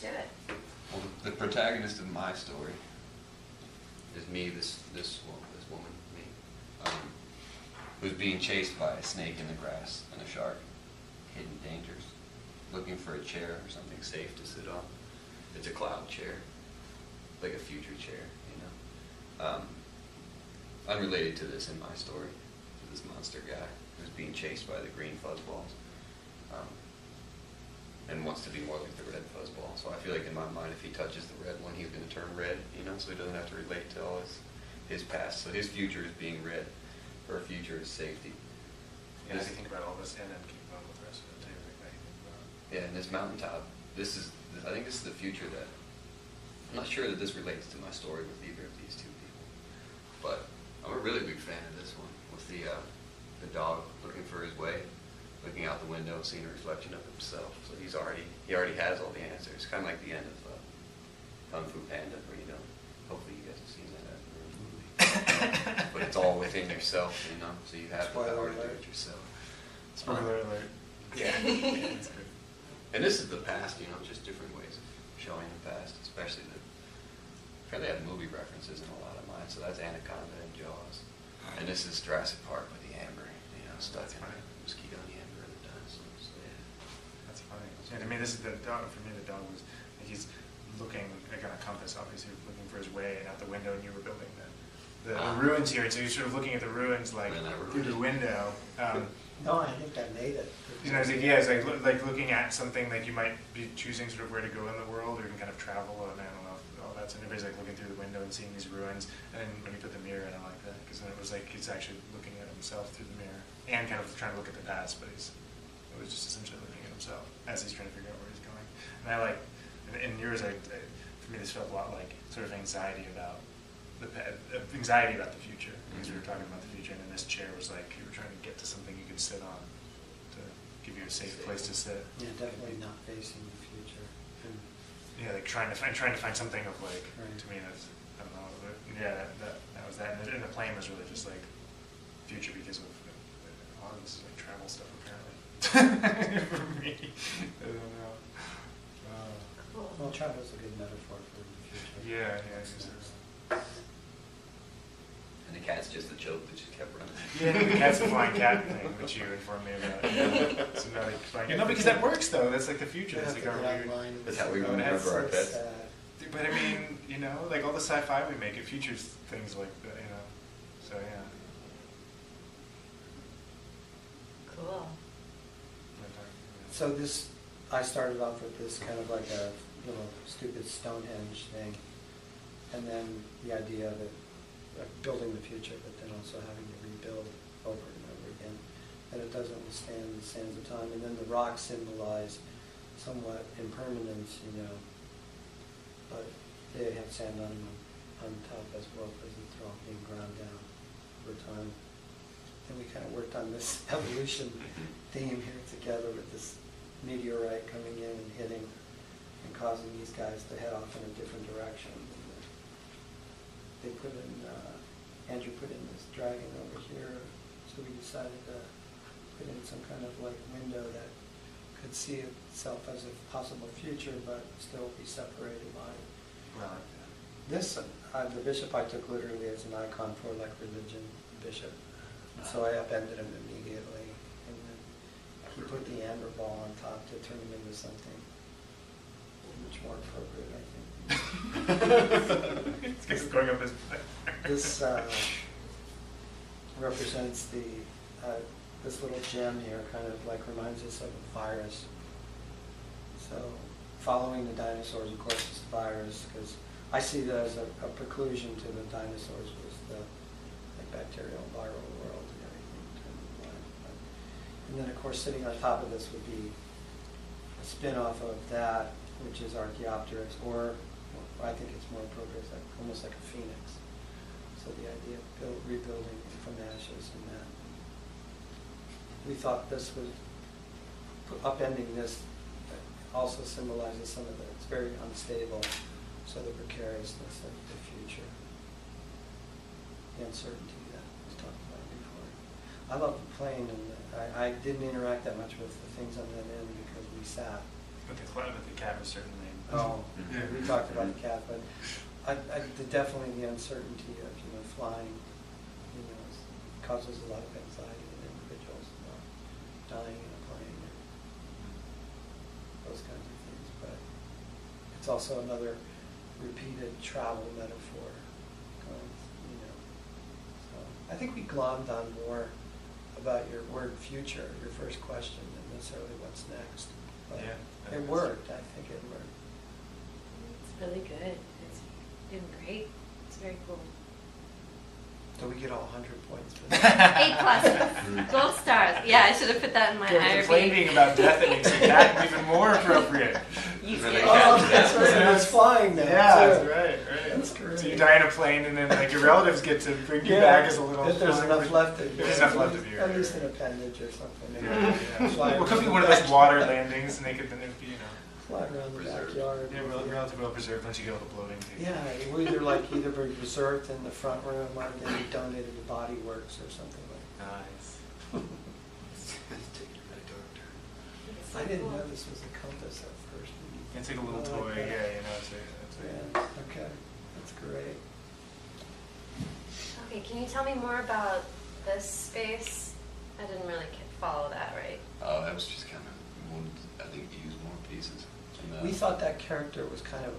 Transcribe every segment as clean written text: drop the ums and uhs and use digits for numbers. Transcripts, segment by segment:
do it. Well, the protagonist of my story is me, this woman, me, who's being chased by a snake in the grass and a shark, hidden dangers, looking for a chair or something safe to sit on. It's a cloud chair, like a future chair, you know. Unrelated to this in my story, to this monster guy who's being chased by the green fuzzballs. And wants to be more like the red fuzzball. So I feel like in my mind, if he touches the red one, he's going to turn red, you know, so he doesn't have to relate to all his past. So his future is being red. Her future is safety. Yeah, as you think about all this and then keep going with the rest of it too. Yeah, and this mountaintop, I think this is the future that, I'm not sure that this relates to my story with either of these two people. But I'm a really big fan of this one, with the dog looking for his way, looking out the window, seeing a reflection of himself. So he already has all the answers. Kind of like the end of Kung Fu Panda, where you know, hopefully you guys have seen that as a movie. But it's all within yourself, you know. So you have the power to do it yourself. Spoiler alert. Yeah. That's good. And this is the past, you know, just different ways of showing the past, especially they have movie references in a lot of mine. So that's Anaconda and Jaws, and this is Jurassic Park with the amber, you know, stuck in the mosquito and the amber of the dinosaurs. So, yeah. That's funny. And I mean, this is the dog. For me, the dog was like he's looking like on a compass, obviously looking for his way out the window, and you were building the ruins here. And so you're sort of looking at the ruins like through the window. No, I think I made it. You know, it's like, yeah, it's like looking at something like you might be choosing sort of where to go in the world, or you can kind of travel. And I don't know if all that's. And everybody's like looking through the window and seeing these ruins. And then when you put the mirror in, I like that because then it was like he's actually looking at himself through the mirror and kind of trying to look at the past, but it was just essentially looking at himself as he's trying to figure out where he's going. And I like, in yours, for me, this felt a lot like sort of anxiety about the future. Because we were talking about the future, and then this chair was like you were trying to get to something you could sit on to give you a safe place to sit. Yeah, definitely not facing the future. And yeah, like trying to find something of like right. to me that's I don't know. But yeah, that was that. And the plane was really just like future because of a lot of this is like travel stuff apparently. For me, I don't know. well, travel is a good metaphor for the future. Yeah, yeah. And the cat's just a joke that just kept running. Yeah, the cat's a flying cat thing, which you informed me about. Yeah. So now like flying cat. No, because that works though. That's like the future. That's like our weird. That's how we remember our pets. But I mean, you know, like all the sci-fi we make, it features things like that, you know. So yeah. Cool. So this, I started off with this kind of like a little stupid Stonehenge thing, and then the idea of it, like building the future, but then also having to rebuild over and over again, and it doesn't withstand the sands of time. And then the rocks symbolize somewhat impermanence, you know, but they have sand on them on top as well because they're all being ground down over time. And we kind of worked on this evolution theme here together with this meteorite coming in and hitting and causing these guys to head off in a different direction. And they put in, Andrew put in this dragon over here, so we decided to put in some kind of like window that could see itself as a possible future, but still be separated by this. The bishop I took literally as an icon for like religion, bishop. So I upended him immediately, and then he put the amber ball on top to turn him into something much more appropriate, I think. It's going up his This represents the this little gem here, kind of like reminds us of a virus. So following the dinosaurs, of course, is the virus, because I see that as a preclusion to the dinosaurs was the like bacterial viral world and everything. And then, of course, sitting on top of this would be a spin-off of that, which is Archaeopteryx, or I think it's more appropriate, like, almost like a phoenix. So the idea of rebuilding from ashes and that. We thought this was, upending this also symbolizes some of the, it's very unstable, so the precariousness of the future, the uncertainty that was talked about before. I love the plane, and I didn't interact that much with the things on that end because we sat. But the cat was certainly Oh, Yeah. we talked about the cat, but definitely the uncertainty of, flying, causes a lot of anxiety in individuals, dying in a plane, or those kinds of things. But it's also another repeated travel metaphor. So I think we glommed on more about your word future, your first question, than necessarily what's next. But Yeah, it worked. I think it worked. It's really good. It's doing great. It's very cool. So we get all 100 points for that. A+. Gold stars. Yeah, I should have put that in my IRB. Complaining about death, it makes the cat even more appropriate. You Really? did. Oh, that's right. And it's flying now. Yeah, too. that's right. That's great. So you die in a plane, and then like your relatives get to bring you back as a little. If there's flying enough version. left of you. If there's enough left of you. At least an appendage or something. Yeah. Fly Well, it could be around one of the those water landings, and they could then it'd be, Fly around the Preserved. backyard. yeah, relatively well preserved once you get all the bloating. Yeah, it would either be reserved in the front room or then be donated to Body Works or something like Nice. Taking a very dark turn. It's that. so I didn't cool. know this was a compass at first. It's like a little I like toy, that. yeah, Okay, that's great. Okay, can you tell me more about this space? I didn't really follow that, right? Oh, that was just kind of wanted, I think, to use more pieces. And, We thought that character was kind of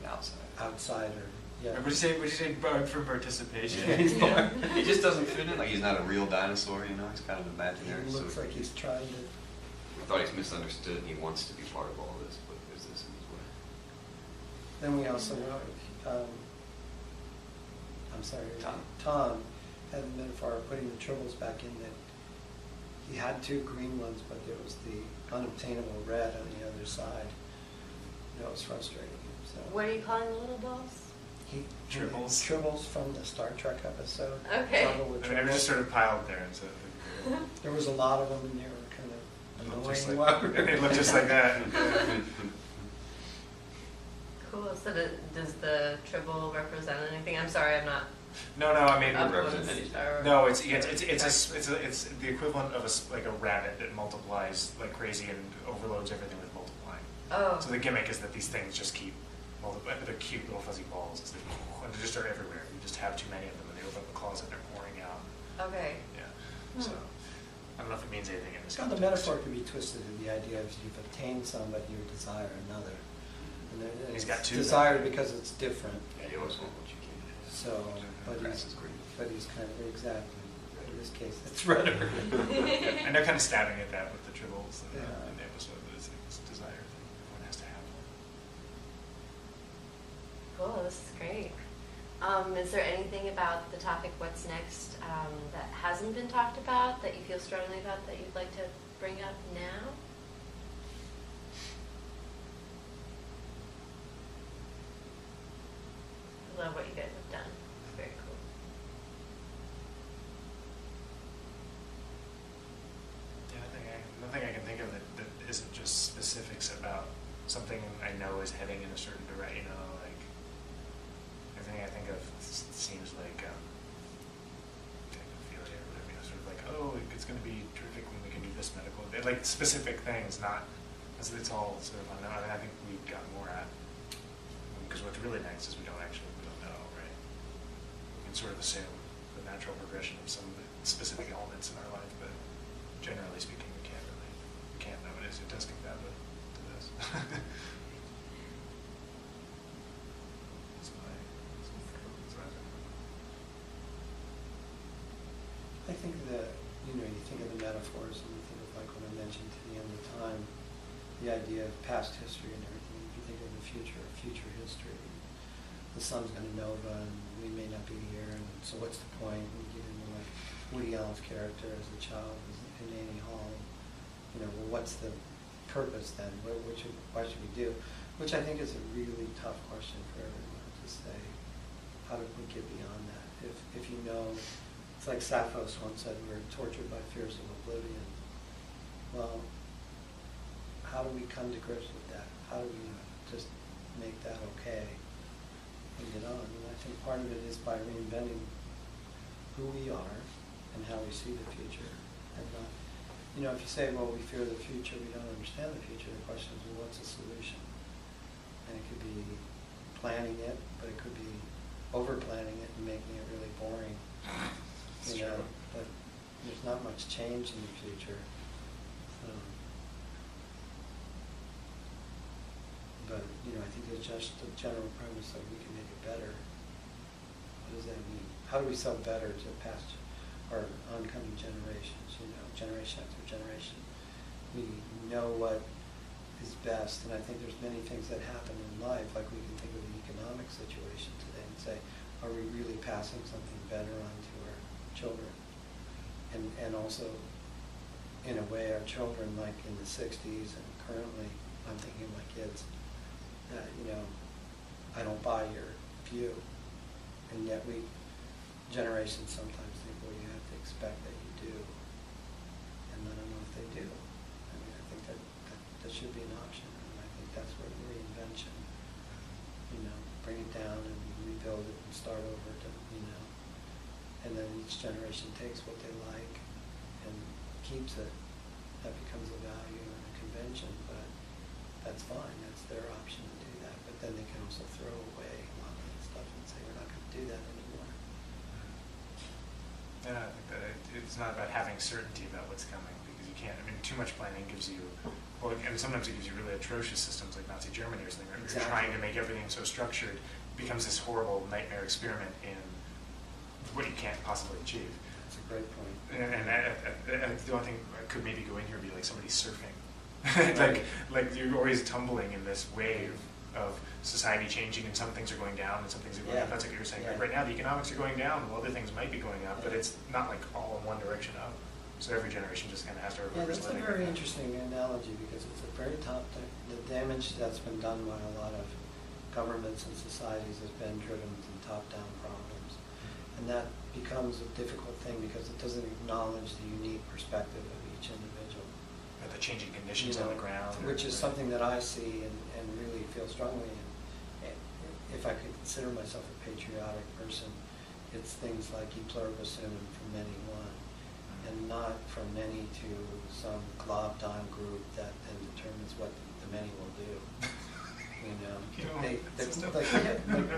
an outside. outsider. Yeah. Would you say barred from participation? Yeah, he's Yeah. barred. He just doesn't fit in. Like he's not a real dinosaur, He's kind of He imaginary. looks so like he's trying to. I thought he's misunderstood, and he wants to be part of all this, but there's this in his way. Then we also know, I'm sorry, Tom. Tom had the metaphor of putting the tribbles back in that he had two green ones, but there was the unobtainable red on the other side. That was frustrating him. So What are you calling the little balls? he Tribbles. Tribbles from the Star Trek episode. Okay. Trouble with I mean, they were just Tribbles. sort of piled there, and so. There was a lot of them, and they were kind They of look just annoying. like, and they look just like that. Cool. So does the tribble represent anything? I'm sorry, I'm not No, I mean, up represent on anything. Star no, Wars. it's the equivalent of like a rabbit that multiplies like crazy and overloads everything with multiplying. Oh. So the gimmick is that these things just keep multiplying, but they're cute little fuzzy balls. And they just are everywhere. You just have too many of them, and they open up the closet and they're pouring out. Okay. Yeah. Hmm. So I don't know if it means anything in this So the context. metaphor could be twisted to the idea of you've obtained some, but you desire another. And He's it's got two. desired because it's different. Yeah, you always want what you can. So, but Grass he's, is green. but he's kind of exactly. In this case, it's redder. And they're kind of stabbing at that with the tribbles in Yeah. the episode, but it's a desire thing. Everyone has to have one. Cool, this is great. Is there anything about the topic what's next that hasn't been talked about, that you feel strongly about, that you'd like to bring up now? I love what you guys have done. It's very cool. Yeah, nothing I can think of that isn't just specifics about something I know is heading in a certain direction. Like everything I think of seems like technophilia or whatever. Sort of like, oh, it's going to be terrific when we can do this medical, like specific things, not. It's all sort of unknown. I mean, I think we've got more at because what's really nice is we don't know, right? We can sort of assume the natural progression of some of the specific elements in our life, but generally speaking, we can't know it is. It does come down to this. That's my. I think that, you think of the metaphors and you think of like when I mentioned to the end of time, the idea of past history and everything. If you think of the future history, the sun's going to nova and we may not be here, and so what's the point? We get into like Woody Allen's character as a child in Annie Hall. Well, what's the purpose then? Why should we do? Which I think is a really tough question for everyone to say. How do we get beyond that? If you know, it's like Sappho's once said, we're tortured by fears of oblivion. Well, how do we come to grips with that? How do we just make that okay and get on? And I think part of it is by reinventing who we are and how we see the future. And if you say, well, we fear the future, we don't understand the future, the question is, well, what's the solution? planning it, but it could be over planning it and making it really boring. That's You know, true. but there's not much change in the future. But, you know, I think it's just the general premise that we can make it better. What does that mean? How do we sell better to past or oncoming generations, you know, generation after generation? We know what is best, and I think there's many things that happen in life, like we can think of the economic situation today and say, are we really passing something better on to our children? And also, in a way, our children, like in the 60s and currently, I'm thinking of my kids, that, you know, I don't buy your view. And yet generations sometimes think, well, you have to expect that you do. And I don't know if they do. I mean, I think that should be an option. And I think that's where the reinvention, you know, bring it down and rebuild it and start over to, you know. And then each generation takes what they like and keeps it. That becomes a value and a convention, but that's fine. That's their option to do that. But then they can also throw away a lot of that stuff and say, we're not going to do that anymore. Yeah, I think that it's not about having certainty about what's coming, because you can't. I mean, too much planning gives you, well, and sometimes it gives you really atrocious systems like Nazi Germany or something. Right? Where Exactly. You're trying to make everything so structured, it becomes this horrible nightmare experiment in what you can't possibly achieve. That's a great point. And the only thing that could maybe go in here would be like somebody surfing. Right. like you're always tumbling in this wave of society changing, and some things are going down and some things are going up. That's like you were saying. Yeah. Like right now, the economics are going down, well, other things might be going up, but it's not like all in one direction up. So every generation just kind of has to Yeah, remember. that's a very interesting analogy, because it's a very the damage that's been done by a lot of governments and societies has been driven from top-down problems. And that becomes a difficult thing because it doesn't acknowledge the unique perspective of each individual. At the changing conditions You know, on the ground. which is something that I see and really feel strongly in. And if I could consider myself a patriotic person, it's things like e pluribus unum, from many one, and not from many to some glob-dom group that then determines what the many will do. You know, like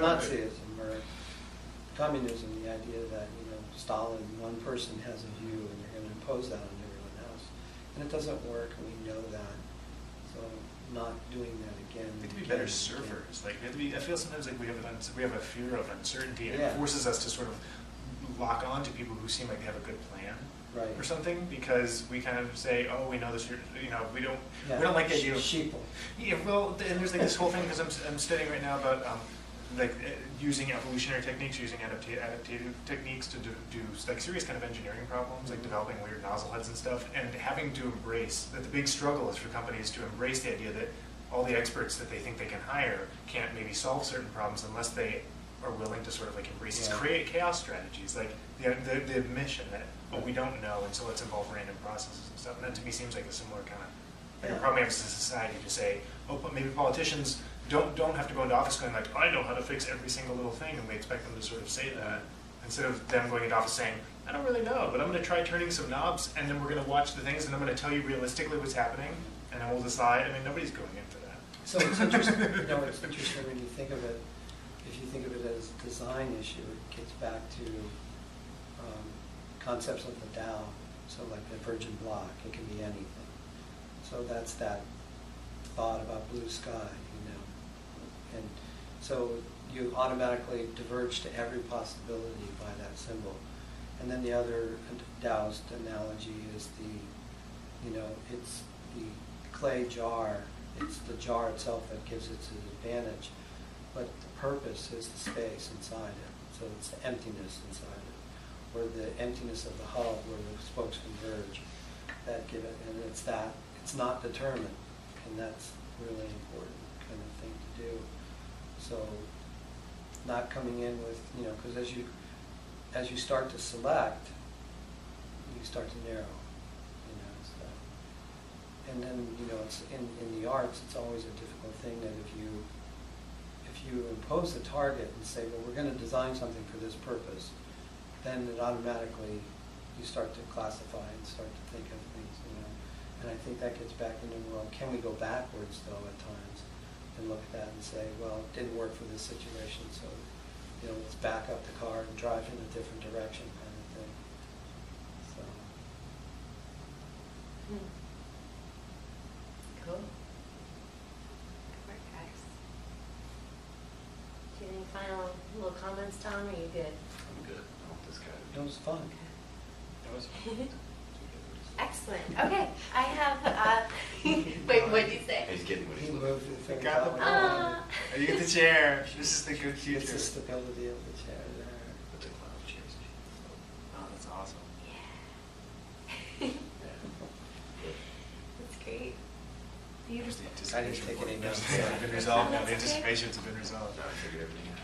Nazism or communism, the idea that, you know, Stalin, one person has a view and you're going to impose that on everyone else. And it doesn't work, and we know that. So not doing that again. We have to be again better and again. surfers. Like we have to be. I feel sometimes like we have a fear of uncertainty, and Yeah. it forces us to sort of lock on to people who seem like they have a good plan, Right. or something, because we kind of say, oh, we know this. You know, we don't Yeah. like the idea of Sheeple. Yeah, well, and there's like this whole thing, because I'm studying right now about using evolutionary techniques, using adaptive techniques to do like serious kind of engineering problems, like developing weird nozzle heads and stuff, and having to embrace that the big struggle is for companies to embrace the idea that all the experts that they think they can hire can't maybe solve certain problems unless they are willing to sort of like embrace these create chaos strategies, like the admission that, well, we don't know, and so let's involve random processes and stuff. And that to me seems like a similar kind of like a problem we have as a society, to say, oh, but maybe politicians don't have to go into office going like, I know how to fix every single little thing, and we expect them to sort of say that, instead of them going into office saying, I don't really know, but I'm going to try turning some knobs, and then we're going to watch the things, and I'm going to tell you realistically what's happening, and then we'll decide. I mean, nobody's going in for that. So it's interesting, you know, it's interesting when you think of it, if you think of it as a design issue, it gets back to concepts of the Tao, so like the Virgin Block, it can be anything. So that's that thought about blue sky, you know. And so you automatically diverge to every possibility by that symbol. And then the other Taoist analogy is you know, it's the clay jar, it's the jar itself that gives it its advantage, but the purpose is the space inside it. So it's the emptiness inside it, or the emptiness of the hub where the spokes converge that give it, and it's not determined, and that's really important kind of thing to do. So not coming in with, you know, because as you start to select, you start to narrow, you know, stuff. And then, you know, it's in the arts, it's always a difficult thing that if you impose a target and say, well, we're going to design something for this purpose, then it automatically, you start to classify and start to think of things, you know. And I think that gets back into, well, can we go backwards, though, at times? and look at that and say, well, it didn't work for this situation, so, let's back up the car and drive in a different direction kind of thing. So, Cool. Good work, guys. Do you have any final little comments, Tom, or are you good? I'm good. I want this guy. it was fun. That was Excellent. Okay, I have, wait, what did you say? He's getting what he's He looking moved for. the thing. Got the top. Ah. Oh, you get the chair. This is the good It's future. the stability of the chair there. But the cloud chased me. Oh, that's awesome. Yeah. Yeah. That's great. There's Beautiful. the I didn't take any notes. It's been resolved now. The That's okay. anticipations have been resolved. I figured everything out.